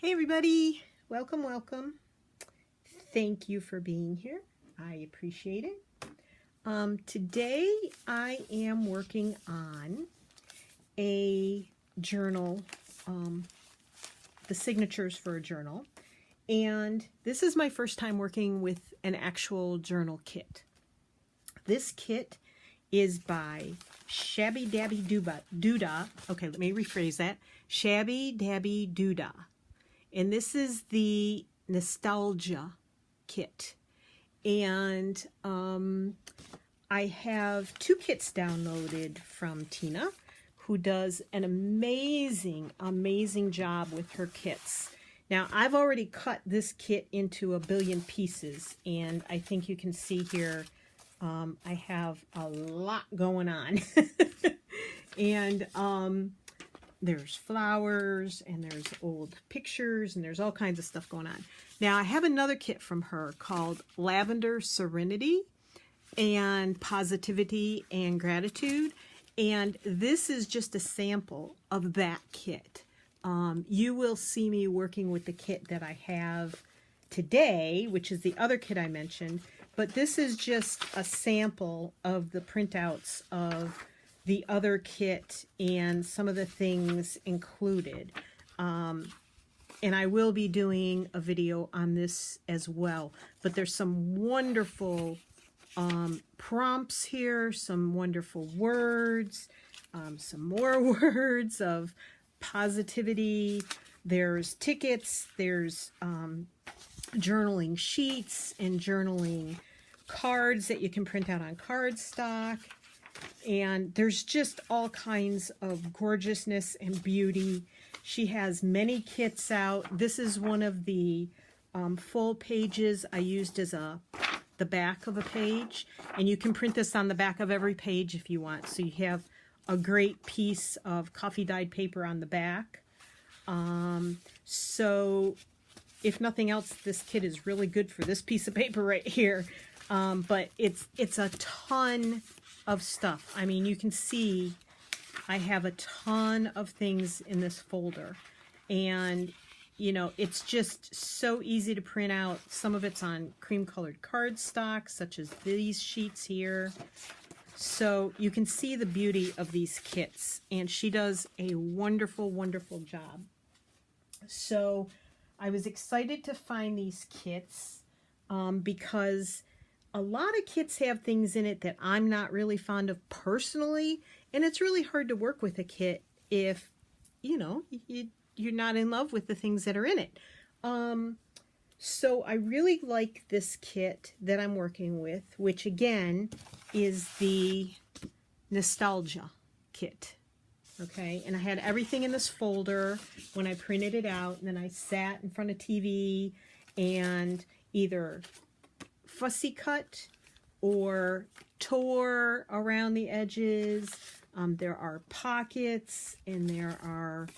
Hey everybody, welcome, welcome. Thank you for being here. I appreciate it. Today I am working on a journal, the signatures for a journal. And this is my first time working with an actual journal kit. This kit is by Shabbydabbydodah. Okay, let me rephrase that. Shabbydabbydodah. And this is the Nostalgia Kit. And I have two kits downloaded from Tina, who does an amazing, amazing job with her kits. Now, I've already cut this kit into a billion pieces, and I think you can see here I have a lot going on. And there's flowers, and there's old pictures, and there's all kinds of stuff going on. Now, I have another kit from her called Lavender Serenity and Positivity and Gratitude, and this is just a sample of that kit. You will see me working with the kit that I have today, which is the other kit I mentioned, but this is just a sample of the printouts of the other kit and some of the things included. And I will be doing a video on this as well. But there's some wonderful prompts here, some wonderful words, some more words of positivity. There's tickets, there's journaling sheets and journaling cards that you can print out on cardstock. And there's just all kinds of gorgeousness and beauty. She has many kits out. This is one of the full pages I used as the back of a page. And you can print this on the back of every page if you want. So you have a great piece of coffee dyed paper on the back. So if nothing else, this kit is really good for this piece of paper right here. But it's a ton of stuff. I mean, you can see I have a ton of things in this folder, and you know, it's just so easy to print out. Some of it's on cream colored cardstock, such as these sheets here. So you can see the beauty of these kits, and she does a wonderful, wonderful job. So I was excited to find these kits because a lot of kits have things in it that I'm not really fond of personally, and it's really hard to work with a kit if, you know, you're not in love with the things that are in it. So I really like this kit that I'm working with, which again is the Nostalgia Kit. Okay, and I had everything in this folder when I printed it out, and then I sat in front of TV and either fussy cut or tore around the edges. There are pockets, and there are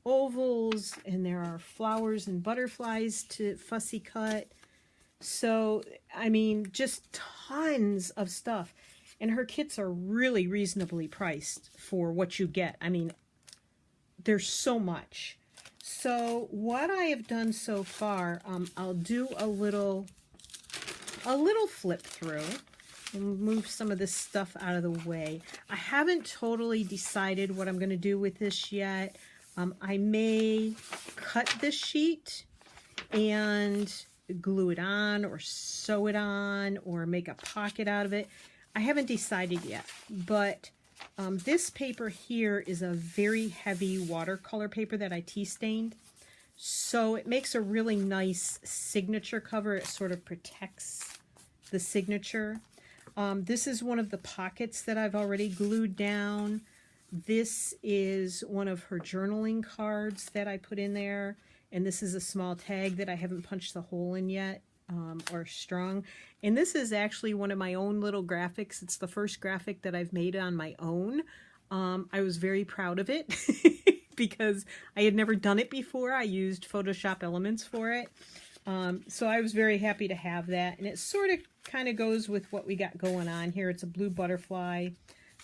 ovals, and there are flowers and butterflies to fussy cut. So, I mean, just tons of stuff. And her kits are really reasonably priced for what you get. I mean, there's so much. So what I have done so far, I'll do a little flip through and move some of this stuff out of the way. I haven't totally decided what I'm going to do with this yet. I may cut this sheet and glue it on, or sew it on, or make a pocket out of it. I haven't decided yet, but this paper here is a very heavy watercolor paper that I tea stained. So it makes a really nice signature cover. It sort of protects the signature. This is one of the pockets that I've already glued down. This is one of her journaling cards that I put in there. And this is a small tag that I haven't punched the hole in yet, or strung. And this is actually one of my own little graphics. It's the first graphic that I've made on my own. I was very proud of it because I had never done it before. I used Photoshop Elements for it. So I was very happy to have that. And it sort of kind of goes with what we got going on here. It's a blue butterfly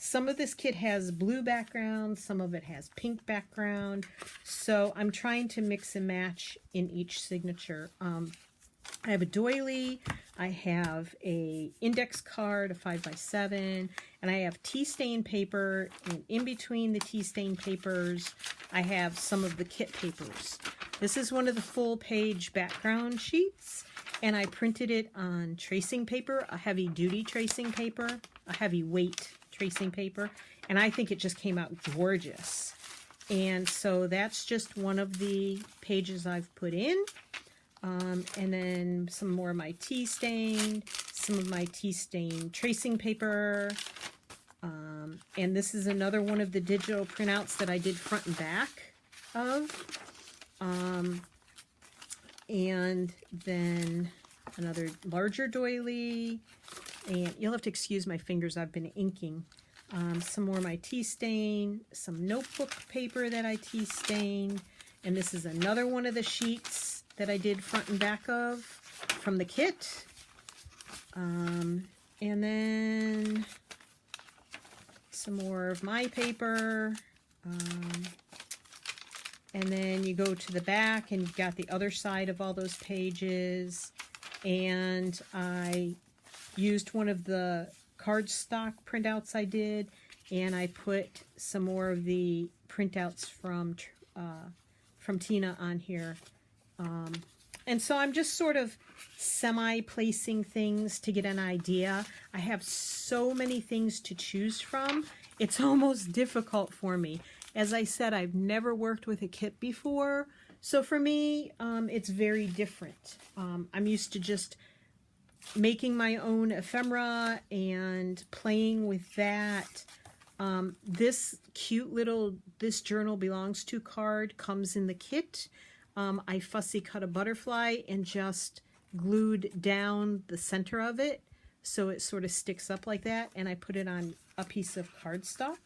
Some of this kit has blue background, some of it has pink background, so I'm trying to mix and match in each signature. I have a doily, I have a index card, a 5x7, and I have tea stain paper, and in between the tea stain papers, I have some of the kit papers. This is one of the full page background sheets, and I printed it on tracing paper, a heavy duty tracing paper, a heavy weight tracing paper, and I think it just came out gorgeous. And so that's just one of the pages I've put in. And then some more of my tea stain, some of my tea stain tracing paper. And this is another one of the digital printouts that I did front and back of. And then another larger doily. And you'll have to excuse my fingers, I've been inking. Some more of my tea stain, some notebook paper that I tea stained. And this is another one of the sheets that I did front and back of from the kit. And then some more of my paper. And then you go to the back and you've got the other side of all those pages. And I used one of the cardstock printouts I did, and I put some more of the printouts from Tina on here. And so I'm just sort of semi-placing things to get an idea. I have so many things to choose from. It's almost difficult for me. As I said, I've never worked with a kit before, so for me, it's very different. I'm used to just making my own ephemera and playing with that. This cute little "This Journal Belongs To" card comes in the kit. I fussy cut a butterfly and just glued down the center of it so it sort of sticks up like that, and I put it on a piece of cardstock,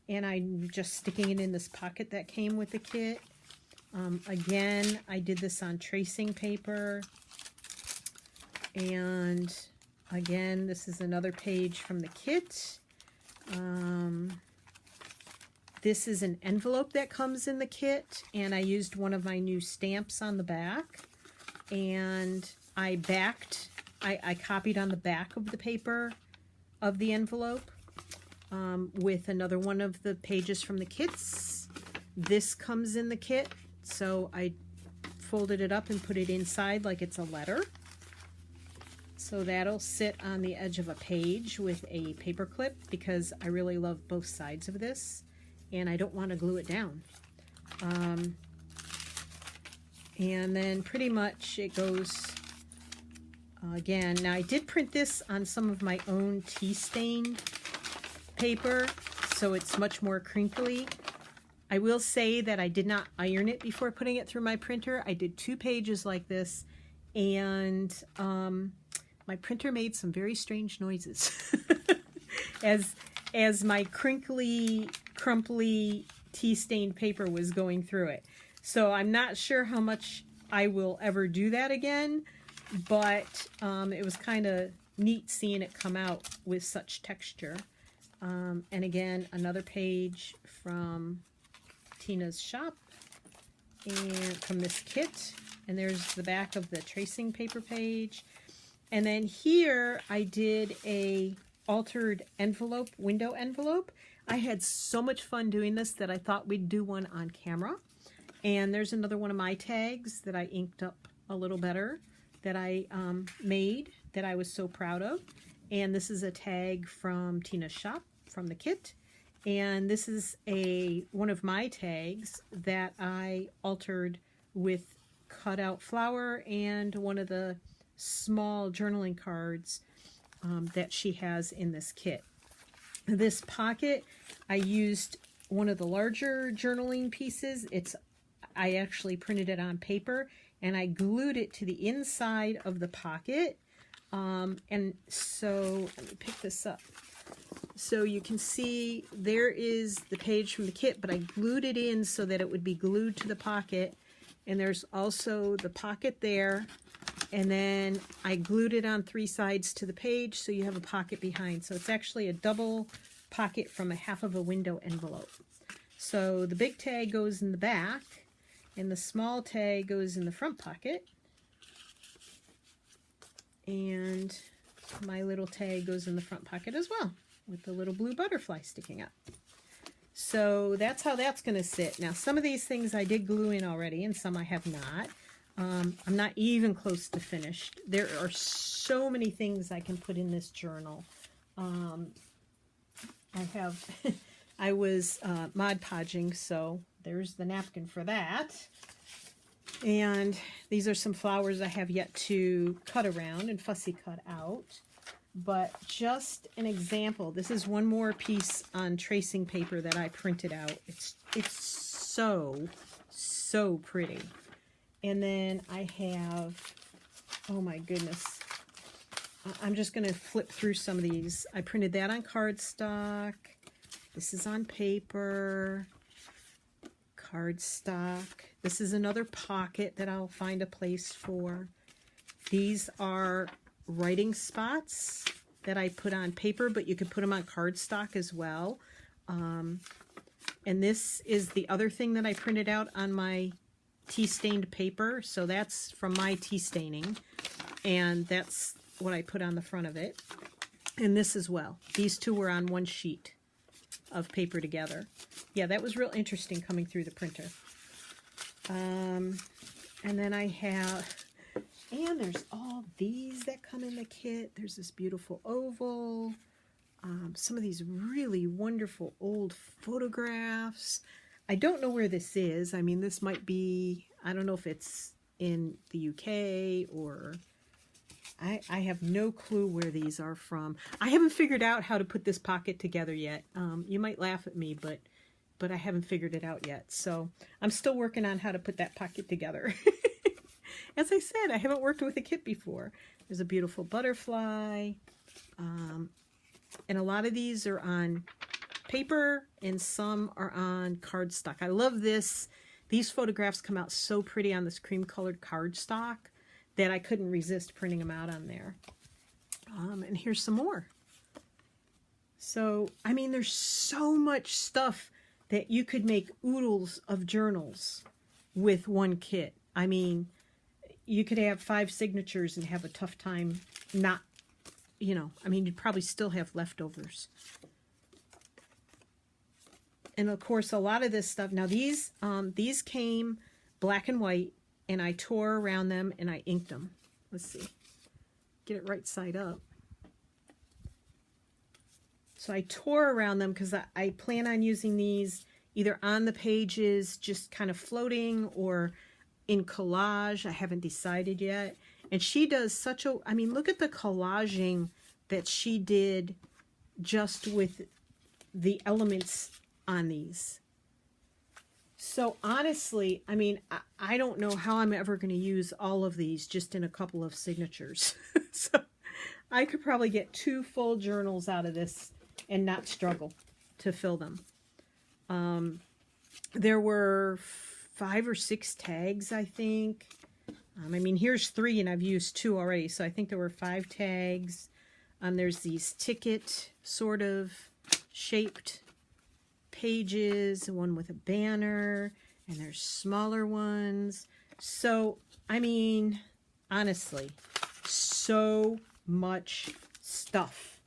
and I'm just sticking it in this pocket that came with the kit. Again, I did this on tracing paper. And again, this is another page from the kit. This is an envelope that comes in the kit, and I used one of my new stamps on the back. And I copied on the back of the paper of the envelope with another one of the pages from the kits. This comes in the kit, so I folded it up and put it inside like it's a letter. So that'll sit on the edge of a page with a paper clip because I really love both sides of this and I don't want to glue it down. And then pretty much it goes again. Now I did print this on some of my own tea stain paper, so it's much more crinkly. I will say that I did not iron it before putting it through my printer. I did 2 pages like this, and my printer made some very strange noises as my crinkly, crumply tea-stained paper was going through it. So I'm not sure how much I will ever do that again, but it was kind of neat seeing it come out with such texture. And again, another page from Tina's shop and from this kit. And there's the back of the tracing paper page. And then here I did a altered envelope, window envelope. I had so much fun doing this that I thought we'd do one on camera. And there's another one of my tags that I inked up a little better that I made that I was so proud of. And this is a tag from Tina's shop from the kit. And this is one of my tags that I altered with cutout flower and one of the small journaling cards that she has in this kit. This pocket, I used one of the larger journaling pieces. I actually printed it on paper and I glued it to the inside of the pocket. And so let me pick this up. So you can see there is the page from the kit, but I glued it in so that it would be glued to the pocket. And there's also the pocket there. And then I glued it on 3 sides to the page so you have a pocket behind. So it's actually a double pocket from a half of a window envelope. So the big tag goes in the back, and the small tag goes in the front pocket. And my little tag goes in the front pocket as well, with the little blue butterfly sticking up. So that's how that's going to sit. Now, some of these things I did glue in already, and some I have not. I'm not even close to finished. There are so many things I can put in this journal. I was Mod Podging, so there's the napkin for that. And these are some flowers I have yet to cut around and fussy cut out. But just an example, this is one more piece on tracing paper that I printed out. It's so pretty. And then I have, oh my goodness, I'm just going to flip through some of these. I printed that on cardstock. This is on paper, cardstock. This is another pocket that I'll find a place for. These are writing spots that I put on paper, but you could put them on cardstock as well. And this is the other thing that I printed out on my tea stained paper. So that's from my tea staining, and that's what I put on the front of it. And this as well. These two were on one sheet of paper together. Yeah, that was real interesting coming through the printer. And then I have, and there's all these that come in the kit. There's this beautiful oval. Some of these really wonderful old photographs. I don't know where this is. I mean, this might be, I don't know if it's in the UK or I have no clue where these are from. I haven't figured out how to put this pocket together yet. You might laugh at me, but I haven't figured it out yet. So I'm still working on how to put that pocket together. As I said, I haven't worked with a kit before. There's a beautiful butterfly. And a lot of these are on paper and some are on cardstock. I love this. These photographs come out so pretty on this cream colored cardstock that I couldn't resist printing them out on there. And here's some more. So, I mean, there's so much stuff that you could make oodles of journals with one kit. I mean, you could have 5 signatures and have a tough time not, you know, I mean, you'd probably still have leftovers. And of course, a lot of this stuff, now these came black and white, and I tore around them and I inked them. Let's see, get it right side up. So I tore around them because I plan on using these either on the pages, just kind of floating, or in collage. I haven't decided yet. And she does such a, I mean, look at the collaging that she did just with the elements on these. So honestly, I mean, I don't know how I'm ever going to use all of these just in a couple of signatures. So I could probably get 2 full journals out of this and not struggle to fill them. There were 5 or 6 tags, I think. I mean, here's 3 and I've used 2 already. So I think there were 5 tags. There's these ticket sort of shaped pages, one with a banner, and there's smaller ones. So, I mean, honestly, so much stuff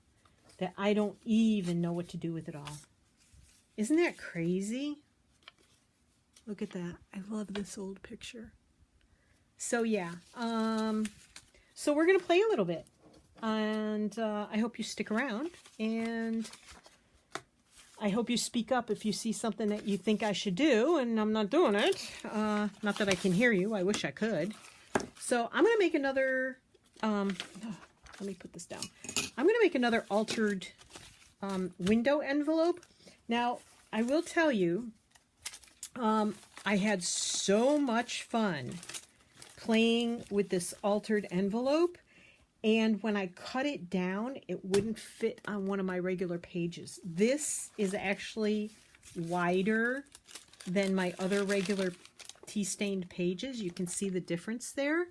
that I don't even know what to do with it all. Isn't that crazy? Look at that. I love this old picture. So yeah, so we're going to play a little bit, and I hope you stick around, and I hope you speak up if you see something that you think I should do, and I'm not doing it. Not that I can hear you. I wish I could. So I'm going to make another, let me put this down. I'm going to make another altered window envelope. Now, I will tell you, I had so much fun playing with this altered envelope, and when I cut it down, it wouldn't fit on one of my regular pages. This is actually wider than my other regular tea stained pages. You can see the difference there.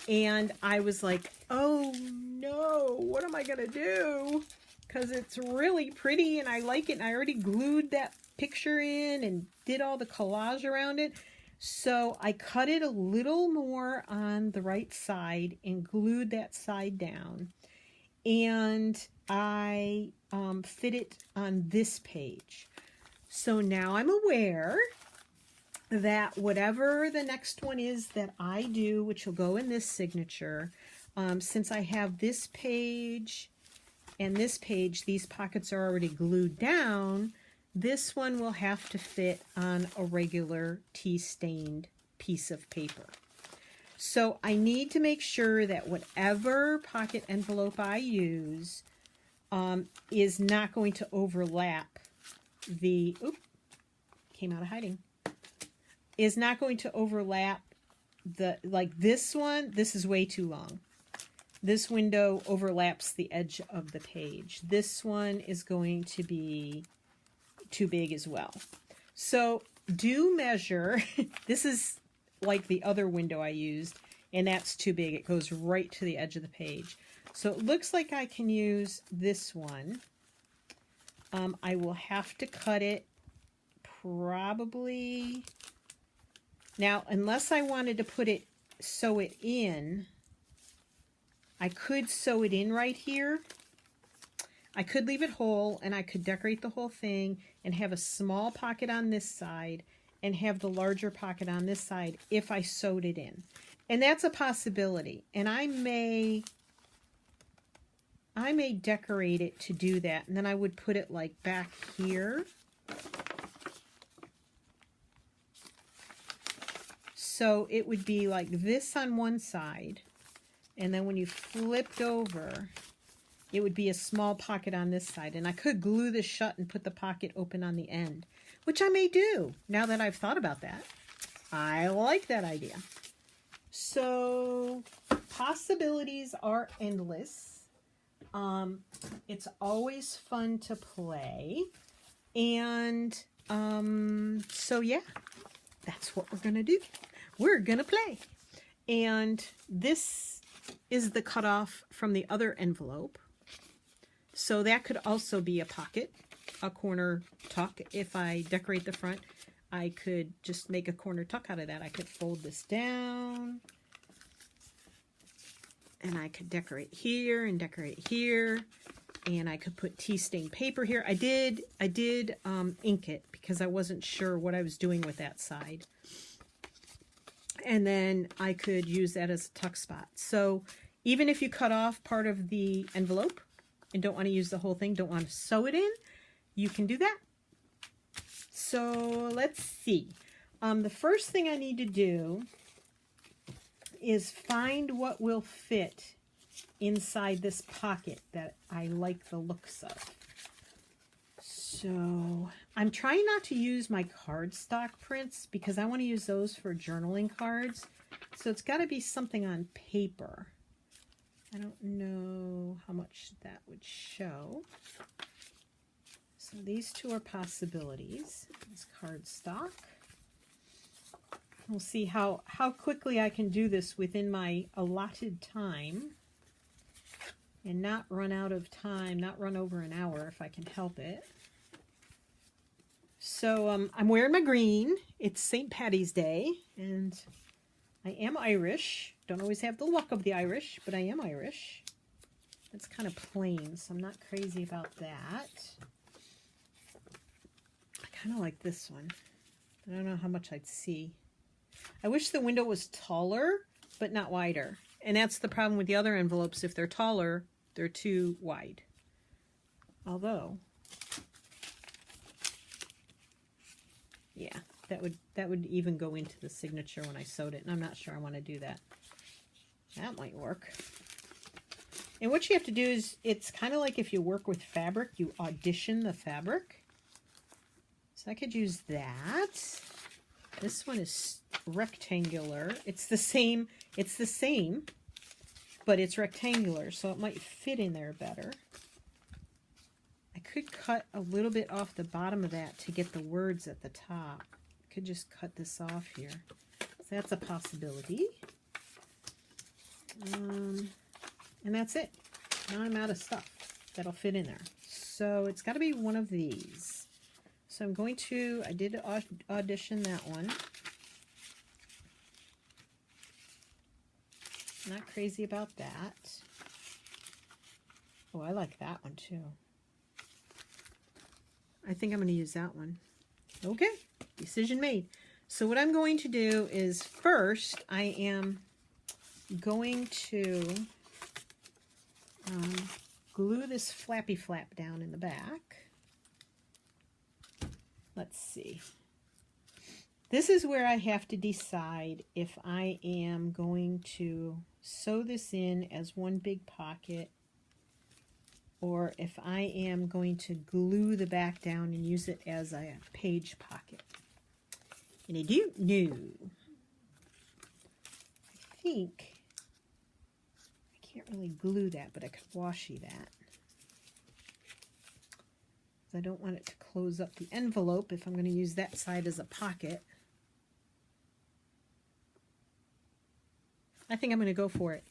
And I was like, oh no, what am I gonna do? because it's really pretty and I like it. And I already glued that picture in and did all the collage around it. So I cut it a little more on the right side and glued that side down. And I fit it on this page. So now I'm aware that whatever the next one is that I do, which will go in this signature, since I have this page and this page, these pockets are already glued down, this one will have to fit on a regular tea-stained piece of paper. So I need to make sure that whatever pocket envelope I use is not going to overlap the, oop, came out of hiding, is not going to overlap the, like this one, this is way too long. This window overlaps the edge of the page. This one is going to be too big as well. So do measure. This is like the other window I used, and that's too big. It goes right to the edge of the page. So it looks like I can use this one. I will have to cut it probably. Now, unless I wanted to sew it in, I could sew it in right here. I could leave it whole and I could decorate the whole thing and have a small pocket on this side and have the larger pocket on this side if I sewed it in. And that's a possibility. And I may decorate it to do that. And then I would put it like back here. So it would be like this on one side. And then when you flipped over, it would be a small pocket on this side. And I could glue this shut and put the pocket open on the end, which I may do now that I've thought about that. I like that idea. So possibilities are endless. It's always fun to play. And so yeah, that's what we're going to do. We're going to play. And this is the cutoff from the other envelope. So that could also be a pocket, a corner tuck. If I decorate the front, I could just make a corner tuck out of that. I could fold this down. And I could decorate here and decorate here. And I could put tea-stained paper here. I did ink it because I wasn't sure what I was doing with that side. And then I could use that as a tuck spot. So even if you cut off part of the envelope and don't want to use the whole thing, don't want to sew it in, you can do that. So let's see. The first thing I need to do is find what will fit inside this pocket that I like the looks of. So I'm trying not to use my cardstock prints because I want to use those for journaling cards. So it's got to be something on paper. I don't know how much that would show. So these two are possibilities. It's cardstock. We'll see how quickly I can do this within my allotted time and not run out of time, not run over an hour if I can help it. So I'm wearing my green. It's St. Paddy's Day, and I am Irish. Don't always have the luck of the Irish, but I am Irish. It's kind of plain, so I'm not crazy about that. I kind of like this one. I don't know how much I'd see. I wish the window was taller, but not wider. And that's the problem with the other envelopes. If they're taller, they're too wide. Although, yeah, that would even go into the signature when I sewed it, and I'm not sure I want to do that. That might work. And what you have to do is, it's kind of like if you work with fabric, you audition the fabric. So I could use that. This one is rectangular. It's the same, but it's rectangular, so it might fit in there better. I could cut a little bit off the bottom of that to get the words at the top. I could just cut this off here. So that's a possibility. And that's it. Now I'm out of stuff that'll fit in there. So it's got to be one of these. So I'm going to, I did audition that one. Not crazy about that. Oh, I like that one too. I think I'm going to use that one. Okay, decision made. So what I'm going to do is first I am going to glue this flappy flap down in the back. Let's see. This is where I have to decide if I am going to sew this in as one big pocket or if I am going to glue the back down and use it as a page pocket. And I don't know. I think I can't really glue that, but I could washi that. I don't want it to close up the envelope if I'm going to use that side as a pocket. I think I'm going to go for it.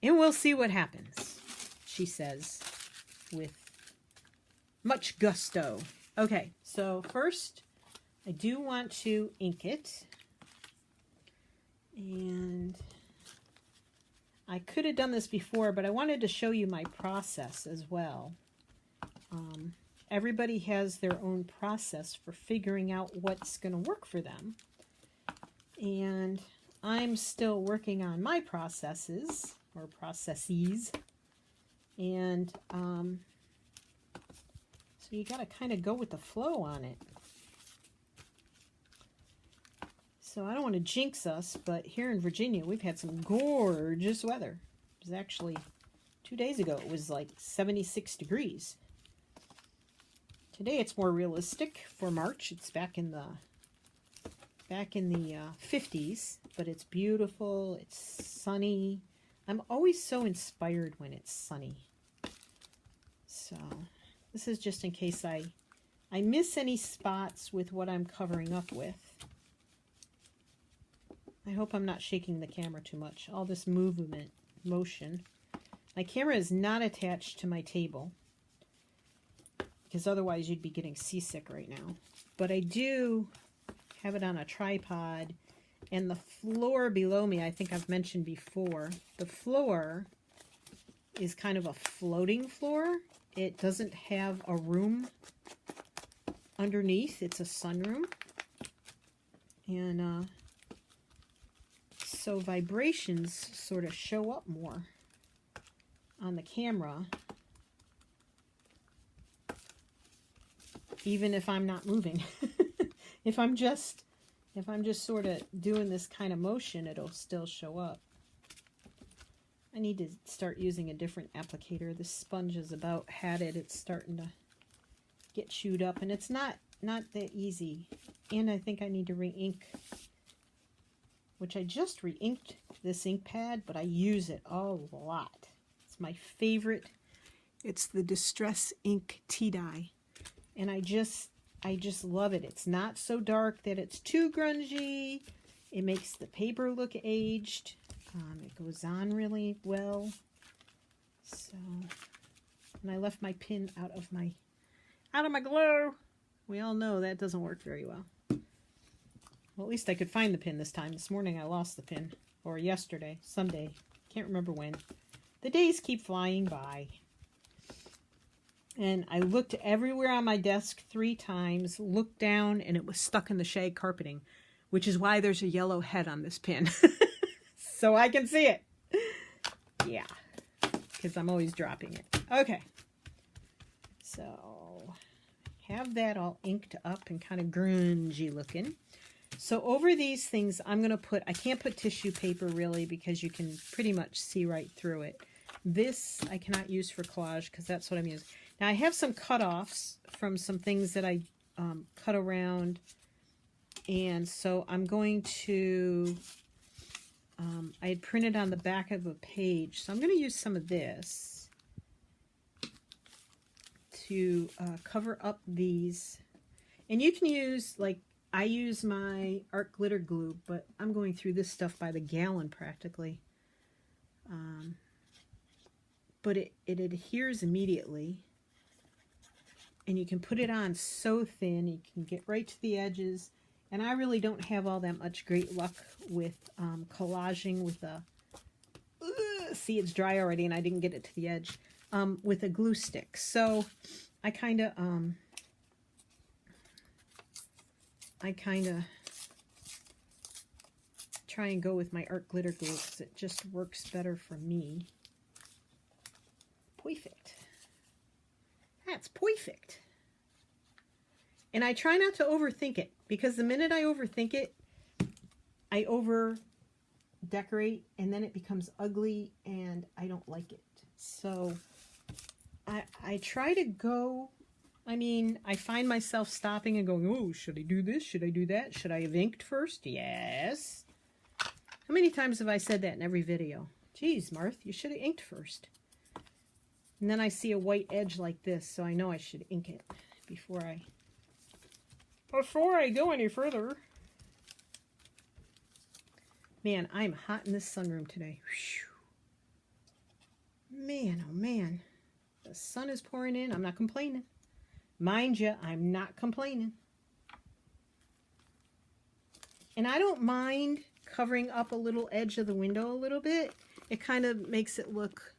And we'll see what happens, she says with much gusto. Okay, so first I do want to ink it. And I could have done this before, but I wanted to show you my process as well. Everybody has their own process for figuring out what's going to work for them. And I'm still working on my processes, or processes. And so you got to kind of go with the flow on it. So I don't want to jinx us, but here in Virginia, we've had some gorgeous weather. It was actually 2 days ago. It was like 76 degrees. Today it's more realistic for March. It's back in the 50s, but it's beautiful. It's sunny. I'm always so inspired when it's sunny. So this is just in case I miss any spots with what I'm covering up with. I hope I'm not shaking the camera too much. All this motion. My camera is not attached to my table, because otherwise you'd be getting seasick right now. But I do have it on a tripod, and the floor below me, I think I've mentioned before, the floor is kind of a floating floor. It doesn't have a room underneath. It's a sunroom. And so vibrations sort of show up more on the camera, even if I'm not moving. if I'm just sort of doing this kind of motion, it'll still show up. I need to start using a different applicator. This sponge is about had it. It's starting to get chewed up, and it's not that easy. And I think I need to re-ink, which I just re-inked this ink pad, but I use it a lot. It's my favorite. It's the Distress Ink tea dye. And I just love it. It's not so dark that it's too grungy. It makes the paper look aged. It goes on really well. So, and I left my pin out of my glue. We all know that doesn't work very well. Well, at least I could find the pin this time. This morning I lost the pin. Or yesterday, Sunday. Can't remember when. The days keep flying by. And I looked everywhere on my desk 3 times, looked down, and it was stuck in the shag carpeting, which is why there's a yellow head on this pin. So I can see it. Yeah, because I'm always dropping it. Okay. So have that all inked up and kind of grungy looking. So over these things, I'm going to put, I can't put tissue paper really because you can pretty much see right through it. This I cannot use for collage because that's what I'm using. Now I have some cutoffs from some things that I cut around, and so I'm going to, I had printed on the back of a page, so I'm going to use some of this to cover up these. And you can use, like, I use my art glitter glue, but I'm going through this stuff by the gallon practically. But it adheres immediately. And you can put it on so thin, you can get right to the edges. And I really don't have all that much great luck with collaging with a, see, it's dry already and I didn't get it to the edge, with a glue stick. So I kind of try and go with my art glitter glue because it just works better for me. Perfect. That's perfect. And I try not to overthink it, because the minute I overthink it, I over decorate and then it becomes ugly and I don't like it. So I try to go, I mean, I find myself stopping and going, oh, should I do this? Should I do that? Should I have inked first? Yes. How many times have I said that in every video? Geez, Marth, you should have inked first. And then I see a white edge like this, so I know I should ink it before I go any further. Man, I'm hot in this sunroom today. Whew. Man, oh man. The sun is pouring in. I'm not complaining. Mind you, I'm not complaining. And I don't mind covering up a little edge of the window a little bit. It kind of makes it look,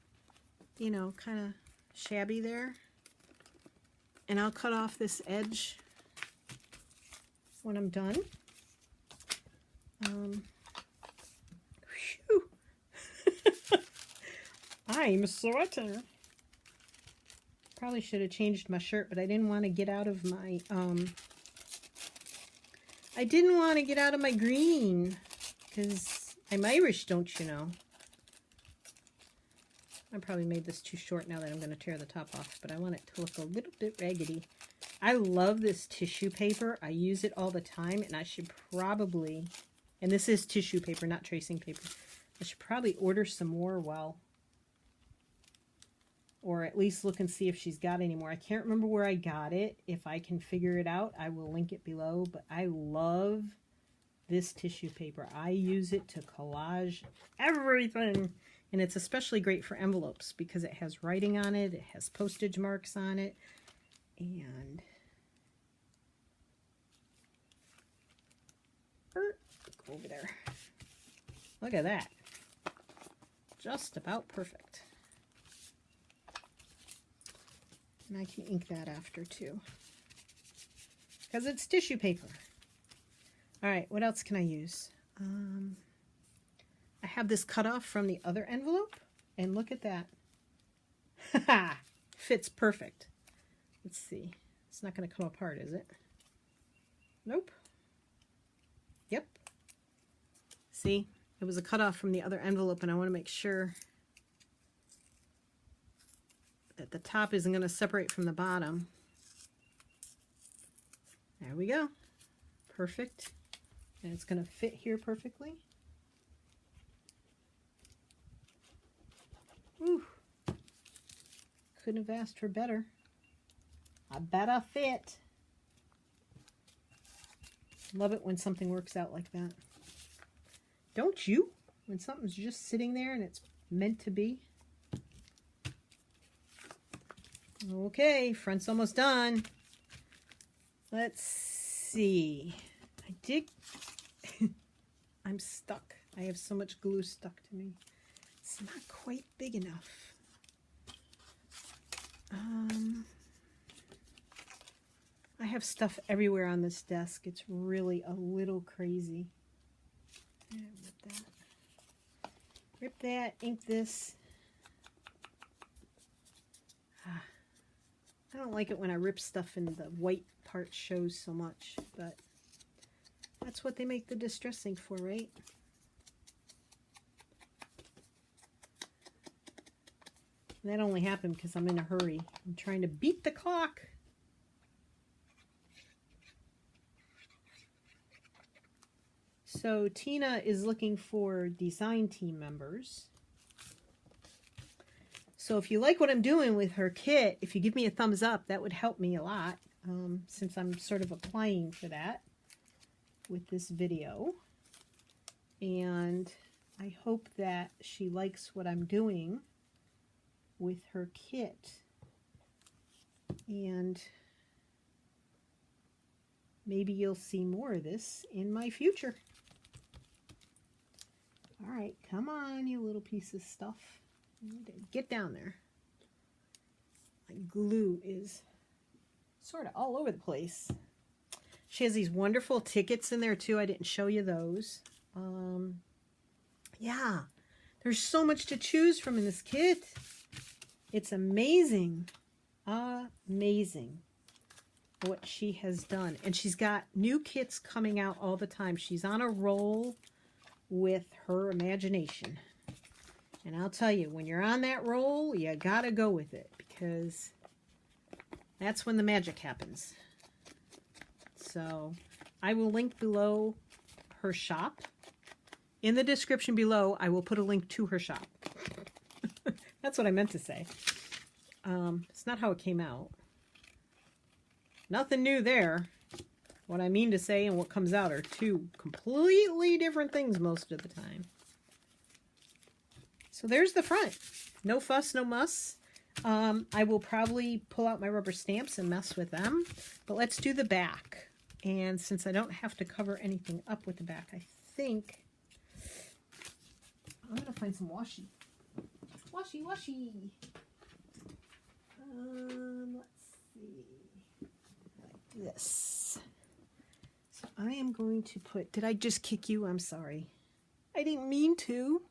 you know, kind of shabby there. And I'll cut off this edge when I'm done. Whew. I'm sweating. Probably should have changed my shirt, but I didn't want to get out of my green, because I'm Irish, don't you know? I probably made this too short now that I'm going to tear the top off, but I want it to look a little bit raggedy. I love this tissue paper. I use it all the time, and I should probably, and this is tissue paper, not tracing paper, I should probably order some more, well, or at least look and see if she's got any more. I can't remember where I got it. If I can figure it out, I will link it below, but I love this tissue paper. I use it to collage everything. And it's especially great for envelopes because it has writing on it, it has postage marks on it, and go over there. Look at that. Just about perfect. And I can ink that after too, because it's tissue paper. All right, what else can I use? I have this cut off from the other envelope, and look at that. Haha, fits perfect. Let's see. It's not going to come apart, is it? Nope. Yep. See, it was a cut off from the other envelope, and I want to make sure that the top isn't going to separate from the bottom. There we go. Perfect. And it's going to fit here perfectly. Ooh. Couldn't have asked for better. I bet I fit. Love it when something works out like that. Don't you? When something's just sitting there and it's meant to be. Okay, front's almost done. Let's see. I did... I'm stuck. I have so much glue stuck to me. It's not quite big enough. I have stuff everywhere on this desk. It's really a little crazy. Rip that. Rip that. Ink this. I don't like it when I rip stuff and the white part shows so much, but that's what they make the distress ink for, right? And that only happened because I'm in a hurry. I'm trying to beat the clock. So Tina is looking for design team members. So if you like what I'm doing with her kit, if you give me a thumbs up, that would help me a lot, since I'm sort of applying for that with this video. And I hope that she likes what I'm doing with her kit. And maybe you'll see more of this in my future. All right, come on, you little piece of stuff. Get down there. My glue is sort of all over the place. She has these wonderful tickets in there too. I didn't show you those. Yeah, there's so much to choose from in this kit. It's amazing. Amazing what she has done. And she's got new kits coming out all the time. She's on a roll with her imagination. And I'll tell you, when you're on that roll, you gotta go with it, because that's when the magic happens. So I will link below her shop. In the description below, I will put a link to her shop. That's what I meant to say. It's not how it came out. Nothing new there. What I mean to say and what comes out are two completely different things most of the time. So there's the front. No fuss, no muss. I will probably pull out my rubber stamps and mess with them. But let's do the back. And since I don't have to cover anything up with the back, I think I'm going to find some washi. Washi, washi. Let's see. Like this. So I am going to put, did I just kick you? I'm sorry. I didn't mean to.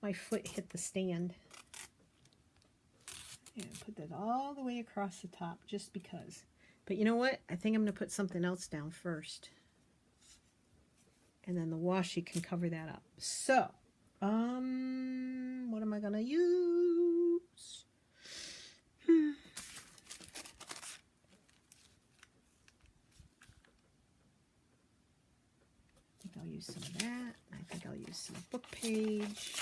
My foot hit the stand. And put that all the way across the top just because. But you know what? I think I'm going to put something else down first. And then the washi can cover that up. So, what am I going to use? I think I'll use some of that. I think I'll use some book page.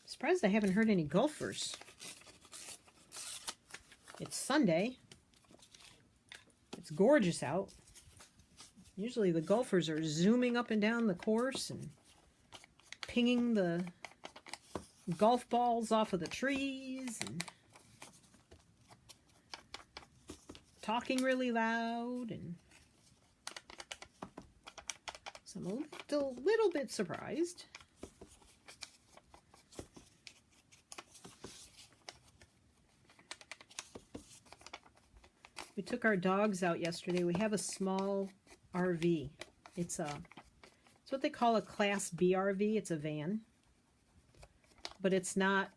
Surprised I haven't heard any golfers. It's Sunday. It's gorgeous out. Usually the golfers are zooming up and down the course and pinging the golf balls off of the trees and talking really loud, and so I'm a little bit surprised. We took our dogs out yesterday. We have a small RV. It's what they call a Class B RV. It's a van. But it's not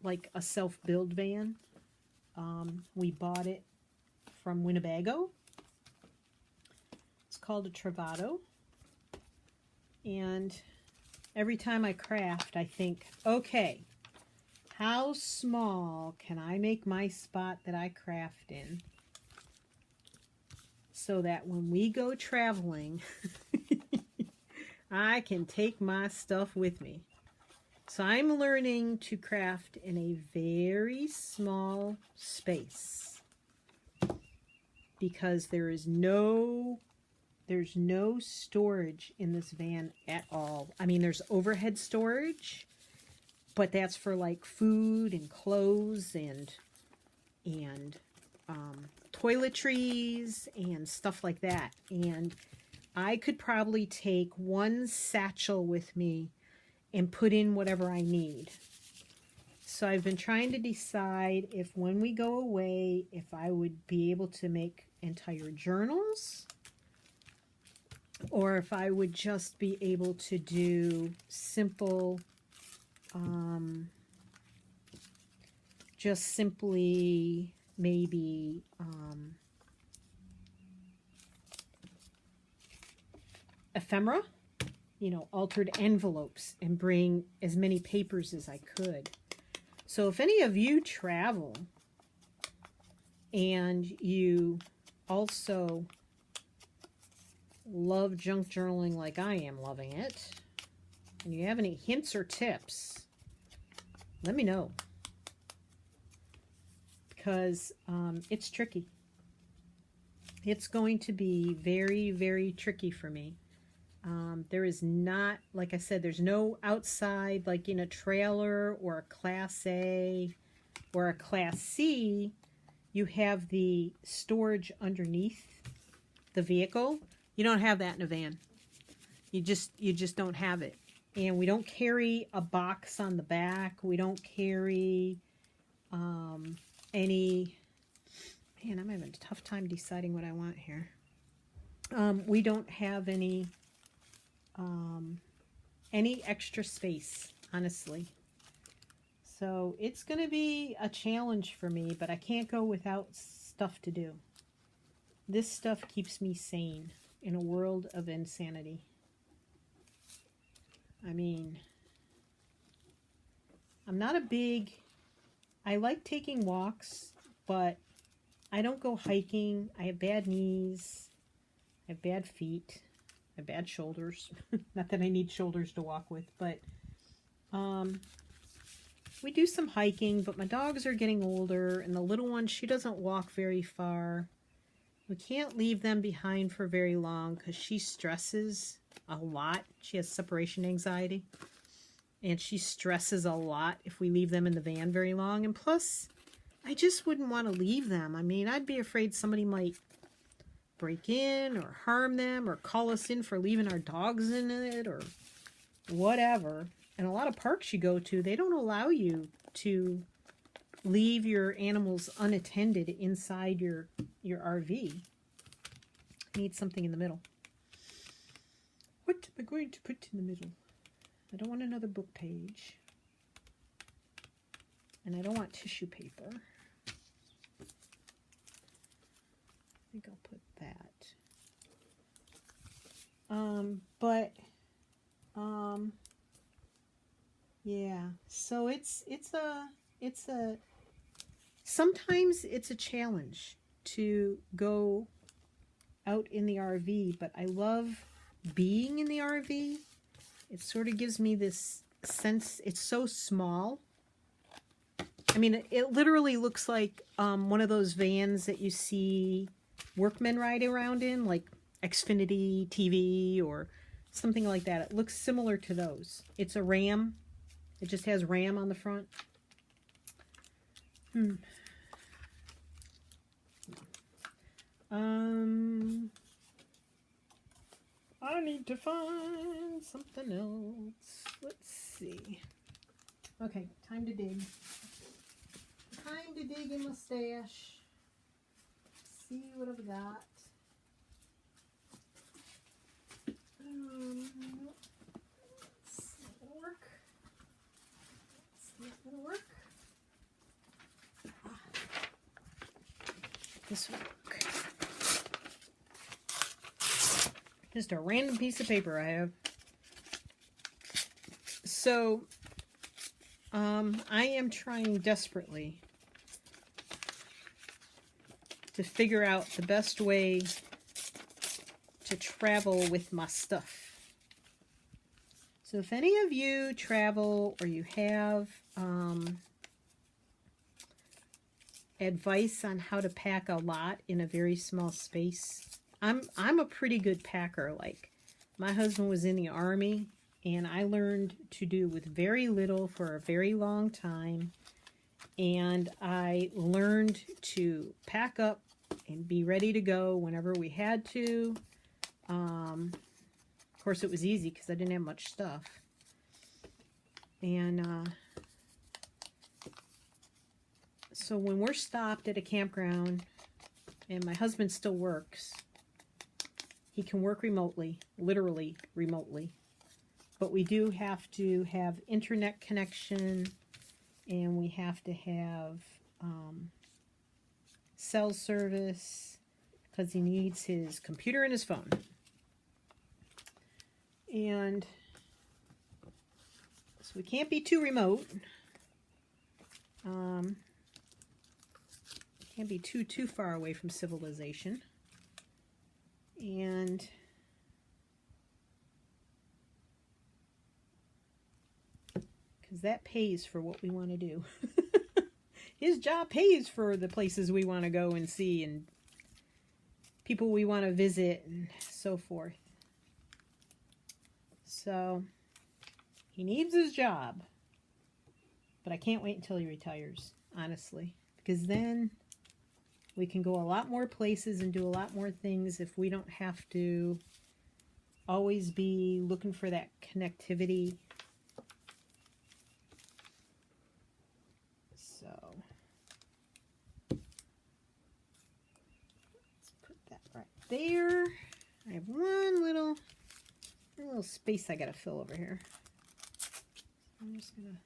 like a self-build van. We bought it from Winnebago. It's called a Travato. And every time I craft, I think, okay, how small can I make my spot that I craft in so that when we go traveling, I can take my stuff with me. So I'm learning to craft in a very small space because there's no storage in this van at all. I mean, there's overhead storage, but that's for like food and clothes and toiletries and stuff like that. And I could probably take one satchel with me and put in whatever I need. So I've been trying to decide if when we go away, if I would be able to make entire journals or if I would just be able to do simple, just simply maybe ephemera, you know, altered envelopes, and bring as many papers as I could. So if any of you travel and you also love junk journaling like I am loving it, and you have any hints or tips, let me know. Because it's tricky. It's going to be very, very tricky for me. There is not, like I said, there's no outside, like in a trailer or a Class A Or a Class C, you have the storage underneath the vehicle. You don't have that in a van. You just don't have it. And we don't carry a box on the back. We don't carry any... Man, I'm having a tough time deciding what I want here. We don't have any extra space, honestly. So it's going to be a challenge for me, but I can't go without stuff to do. This stuff keeps me sane in a world of insanity. I mean, I'm not a big... I like taking walks, but I don't go hiking. I have bad knees. I have bad feet. I have bad shoulders. Not that I need shoulders to walk with, but we do some hiking, but my dogs are getting older, and the little one, she doesn't walk very far. We can't leave them behind for very long because she stresses a lot. She has separation anxiety, and she stresses a lot if we leave them in the van very long. And plus, I just wouldn't want to leave them. I mean, I'd be afraid somebody might break in or harm them or call us in for leaving our dogs in it or whatever. And a lot of parks you go to, they don't allow you to leave your animals unattended inside your RV. I need something in the middle. What am I going to put in the middle? I don't want another book page. And I don't want tissue paper. I think I'll put that. Yeah, so it's a sometimes it's a challenge to go out in the RV, but I love being in the RV. It sort of gives me this sense, it's so small. I mean, it literally looks like one of those vans that you see workmen ride around in, like Xfinity TV or something like that. It looks similar to those. It's a Ram. It just has Ram on the front. I need to find something else. Let's see. Okay, time to dig. Time to dig in my stash. See what I've got. It's not gonna work. It's not gonna work. This will work. Just a random piece of paper I have. So, I am trying desperately to figure out the best way to travel with my stuff. So if any of you travel or you have advice on how to pack a lot in a very small space, I'm a pretty good packer. Like, my husband was in the Army, and I learned to do with very little for a very long time, and I learned to pack up and be ready to go whenever we had to. Of course, it was easy because I didn't have much stuff. And so when we're stopped at a campground and my husband still works, he can work remotely, literally remotely. But we do have to have internet connection, and we have to have cell service because he needs his computer and his phone. And so we can't be too remote. Can't be too far away from civilization. And because that pays for what we want to do. His job pays for the places we want to go and see and people we want to visit and so forth. So he needs his job, but I can't wait until he retires. honestly, because then we can go a lot more places and do a lot more things if we don't have to always be looking for that connectivity. So let's put that right there. I have one little space I gotta fill over here. I'm just gonna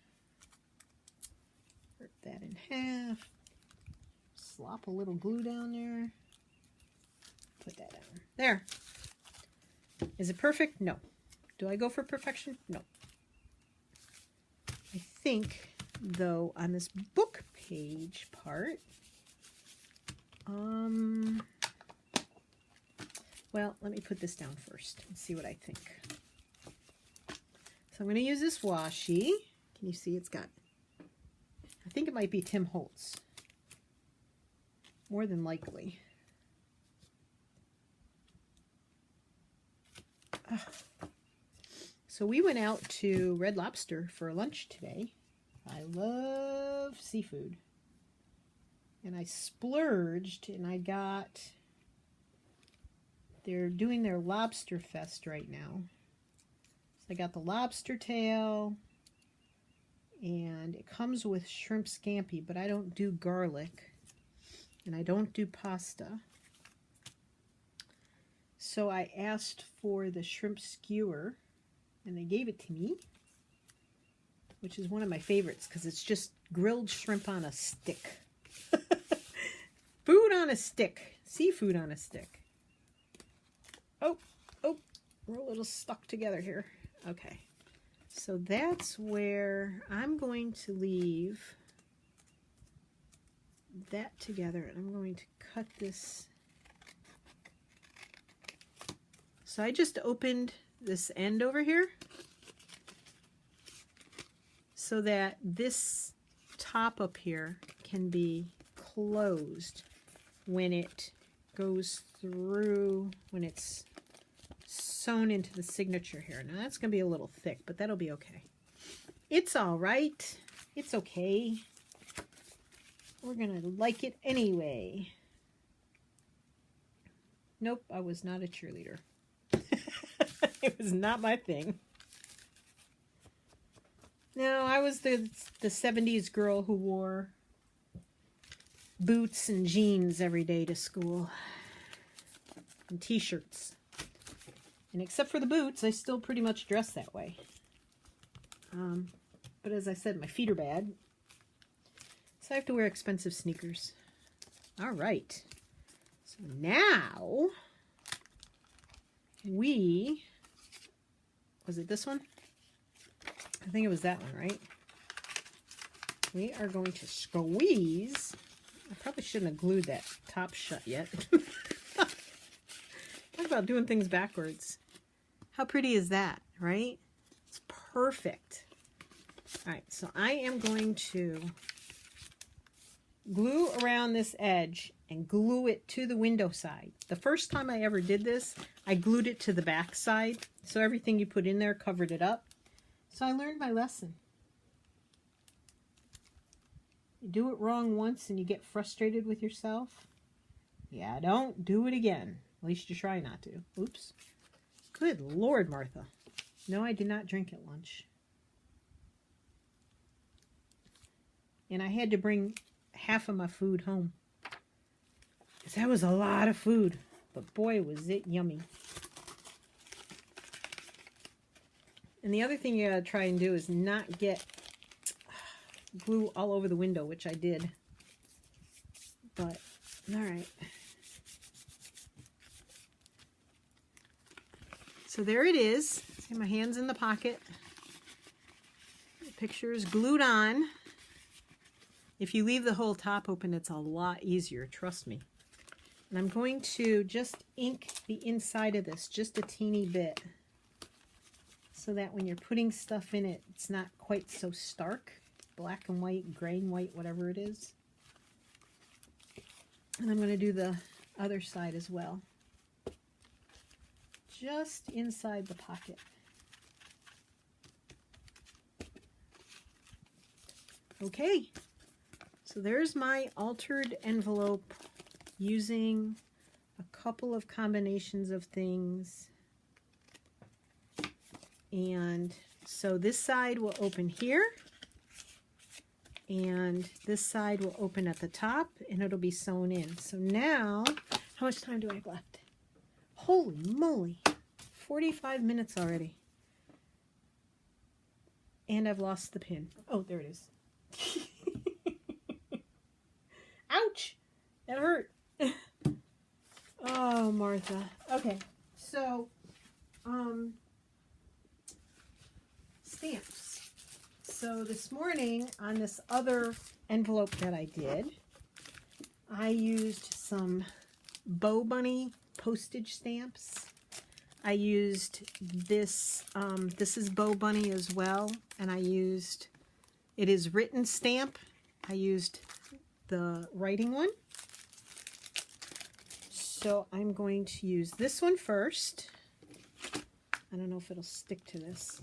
rip that in half. Slop a little glue down there. Put that down. There. Is it perfect? No. Do I go for perfection? No. I think, though, on this book page part, well, let me put this down first and see what I think. So I'm going to use this washi. Can you see it's got, I think it might be Tim Holtz. More than likely. So we went out to Red Lobster for lunch today. I love seafood. And I splurged and I got, they're doing their lobster fest right now. So I got the lobster tail and it comes with shrimp scampi, but I don't do garlic and I don't do pasta. So I asked for the shrimp skewer and they gave it to me, which is one of my favorites because it's just grilled shrimp on a stick. Food on a stick. Seafood on a stick. Oh, we're a little stuck together here. Okay. So that's where I'm going to leave that together and I'm going to cut this. So I just opened this end over here so that this top up here can be closed when it goes through, when it's sewn into the signature here. Now that's going to be a little thick, but that'll be okay. It's all right. It's okay. We're going to like it anyway. Nope, I was not a cheerleader. It was not my thing. No, I was the 70s girl who wore boots and jeans every day to school. And t-shirts. And except for the boots, I still pretty much dress that way. But as I said, my feet are bad. So I have to wear expensive sneakers. All right. So now was it this one? I think it was that one, right? We are going to squeeze. I probably shouldn't have glued that top shut yet. Talk about doing things backwards. How pretty is that, right? It's perfect. All right, so I am going to glue around this edge and glue it to the window side. The first time I ever did this, I glued it to the back side, so everything you put in there covered it up. So I learned my lesson. You do it wrong once and you get frustrated with yourself. Yeah, don't do it again. At least you try not to. Oops. Good Lord, Martha. No, I did not drink at lunch. And I had to bring half of my food home. Because that was a lot of food. But boy, was it yummy. And the other thing you gotta try and do is not get glue all over the window, which I did. But, alright. So there it is. See, my hand's in the pocket. The picture is glued on. If you leave the whole top open, it's a lot easier, trust me. And I'm going to just ink the inside of this just a teeny bit so that when you're putting stuff in it, it's not quite so stark. Black and white, gray and white, whatever it is. And I'm going to do the other side as well. Just inside the pocket. Okay. So there's my altered envelope using a couple of combinations of things. And so this side will open here, and this side will open at the top, and it'll be sewn in. So now, how much time do I have left? Holy moly, 45 minutes already. And I've lost the pin. Oh, there it is. Ouch! That hurt. Oh, Martha. Okay, so, stamps. So this morning on this other envelope that I did, I used some Bow Bunny postage stamps. I used this, this is Bow Bunny as well, and I used, it is written stamp. I used the writing one. So I'm going to use this one first. I don't know if it'll stick to this.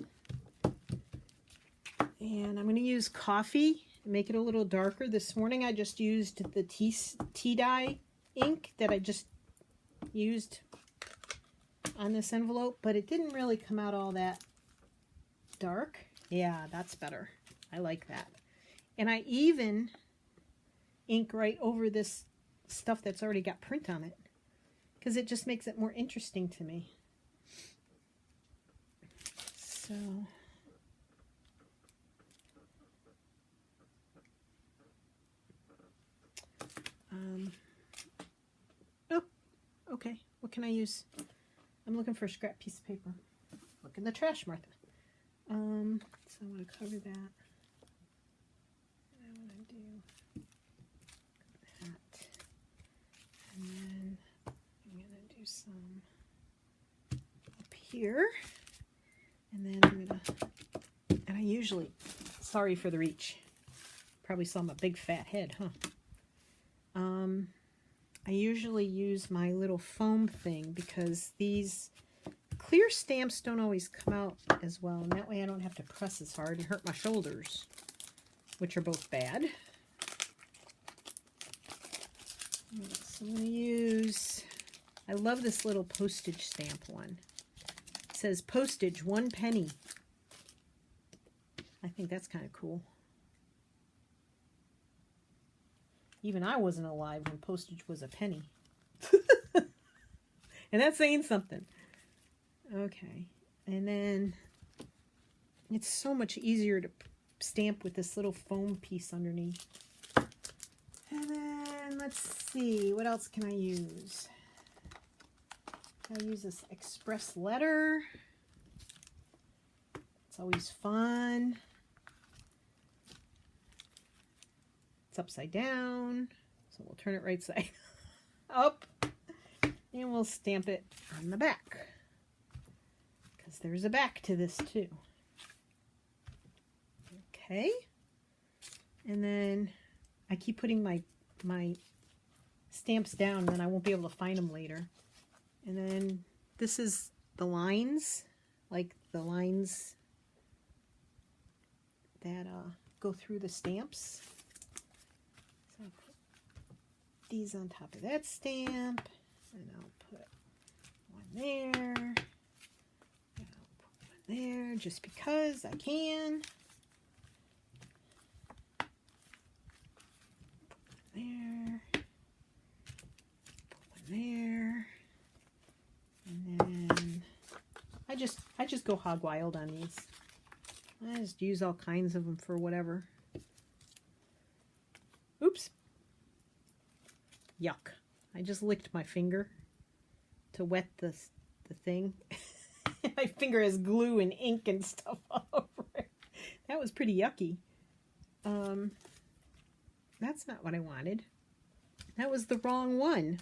And I'm going to use coffee, make it a little darker. This morning I just used the tea dye ink that I just used on this envelope, but it didn't really come out all that dark. Yeah, that's better. I like that. And I even ink right over this stuff that's already got print on it, because it just makes it more interesting to me. So oh, okay. What can I use? I'm looking for a scrap piece of paper. Look in the trash, Martha. So I want to cover that. And I want to do that. And then I'm going to do some up here. And then I'm going to, and I usually, sorry for the reach. Probably saw my big fat head, huh? I usually use my little foam thing because these clear stamps don't always come out as well, and that way I don't have to press as hard and hurt my shoulders, which are both bad. So I'm going to use, I love this little postage stamp one. It says postage 1 penny. I think that's kind of cool. Even I wasn't alive when postage was a penny. And that's saying something. Okay. And then it's so much easier to stamp with this little foam piece underneath. And then let's see, what else can I use? I use this express letter. It's always fun. It's upside down, so we'll turn it right side up, and we'll stamp it on the back, because there's a back to this too. Okay, and then I keep putting my stamps down, and then I won't be able to find them later. And then this is the lines, like the lines that go through the stamps. So I'll put these on top of that stamp, and I'll put one there, and I'll put one there just because I can. Put one there, put one there, and then I just go hog wild on these. I just use all kinds of them for whatever. Oops. Yuck. I just licked my finger to wet the thing. My finger has glue and ink and stuff all over it. That was pretty yucky. That's not what I wanted. That was the wrong one.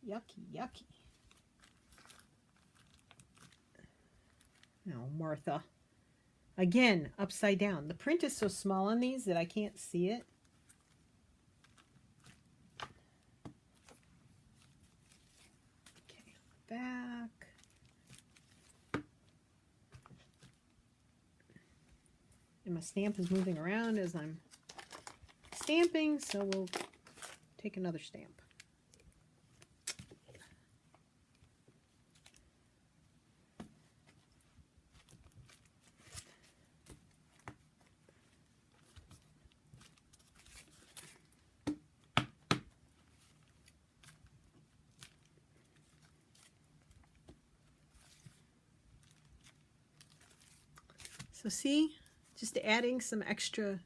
Yucky, yucky. No, Martha. Again, upside down. The print is so small on these that I can't see it. Okay, back. my stamp is moving around as I'm stamping, so we'll take another stamp. So see, just adding some extra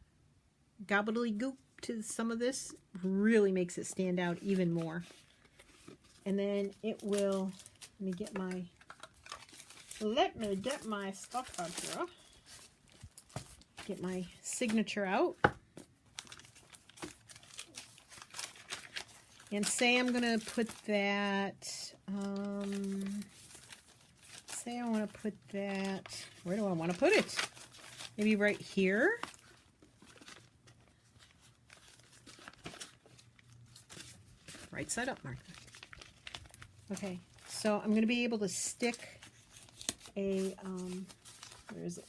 gobbledygook to some of this really makes it stand out even more. And then it will, let me get my stuff out here. Get my signature out. And say I'm going to put that, say I want to put that, where do I want to put it? Maybe right here. Right side up, Martha. Okay, so I'm going to be able to stick a, where is it?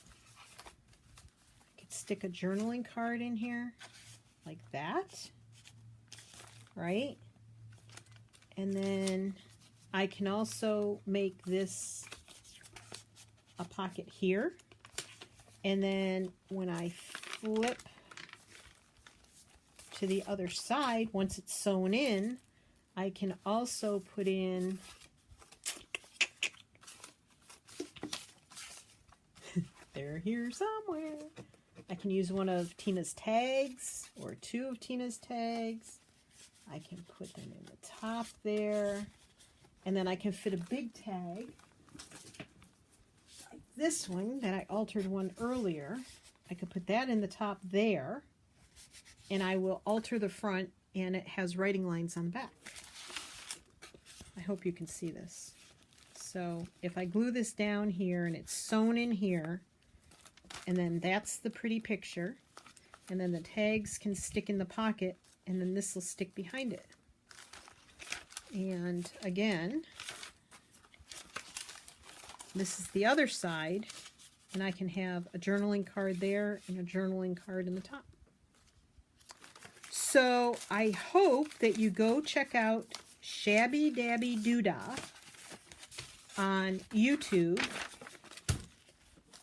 I could stick a journaling card in here, like that, right? And then I can also make this a pocket here, and then when I flip to the other side, once it's sewn in, I can also put in they're here somewhere. I can use one of Tina's tags or two of Tina's tags. I can put them in the top there, and then I can fit a big tag. This one that I altered one earlier, I could put that in the top there, and I will alter the front, and it has writing lines on the back. I hope you can see this. So if I glue this down here and it's sewn in here, and then that's the pretty picture, and then the tags can stick in the pocket, and then this will stick behind it. And again, this is the other side, and I can have a journaling card there and a journaling card in the top. So I hope that you go check out Shabbydabbydodah on YouTube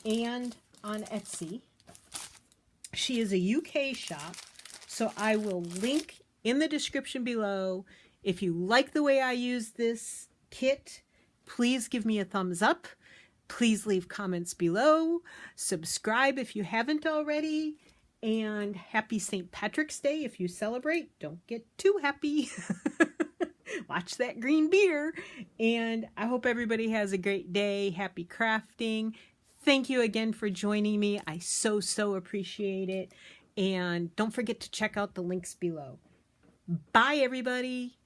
and on Etsy. She is a UK shop, so I will link in the description below. If you like the way I use this kit, please give me a thumbs up. Please leave comments below. Subscribe if you haven't already. And happy St. Patrick's Day if you celebrate. Don't get too happy. Watch that green beer. And I hope everybody has a great day. Happy crafting. Thank you again for joining me. I so appreciate it. And don't forget to check out the links below. Bye, everybody.